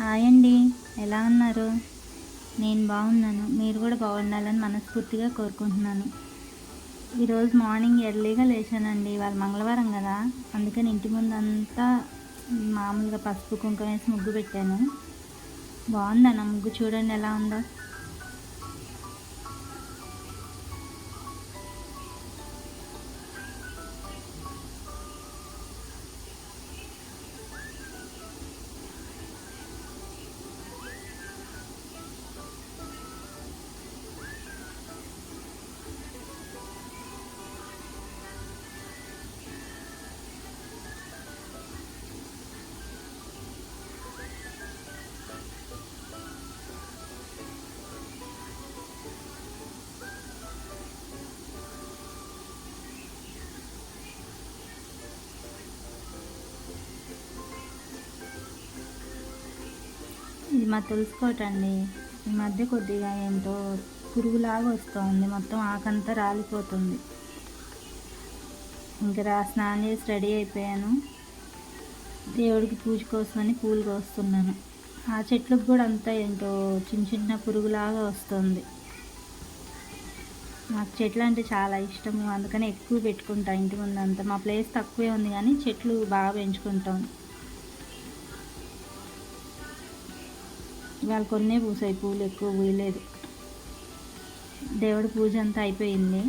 Hi అండి. ఎలా ఉన్నారు? నేను బాగున్నాను. మీరు కూడా బాగుండాలని మనస్ఫూర్తిగా కోరుకుంటున్నాను. ఈరోజు మార్నింగ్ ఎర్లీగా లేచానండి. ఇవాళ మంగళవారం కదా! అందుకని ఇంటి ముందంతా మామూలుగా పసుపు, కుంకుమ వేసి ముగ్గు పెట్టాను. బాగుందా నా ముగ్గు? చూడండి ఎలా ఉందో. ఇది మా తులసి కోట అండి. ఈ మధ్య కొద్దిగా ఏంటో పురుగులాగా వస్తుంది. మొత్తం ఆకంతా రాలిపోతుంది. ఇంకా స్నానం చేసి రెడీ అయిపోయాను. దేవుడికి పూజ కోసమని పూలు కోస్తున్నాను. ఆ చెట్లకు కూడా అంతా ఏంటో చిన్న చిన్న పురుగులాగా వస్తుంది. నాకు చెట్లు అంటే చాలా ఇష్టము, అందుకని ఎక్కువ పెట్టుకుంటా ఇంటి ముందంతా. మా ప్లేస్ తక్కువే ఉంది కానీ చెట్లు బాగా పెంచుకుంటాం. ఇవాళ కొన్నే పూసాయి పూలు, ఎక్కువ పూయలేదు. దేవుడి పూజ అంతా అయిపోయింది.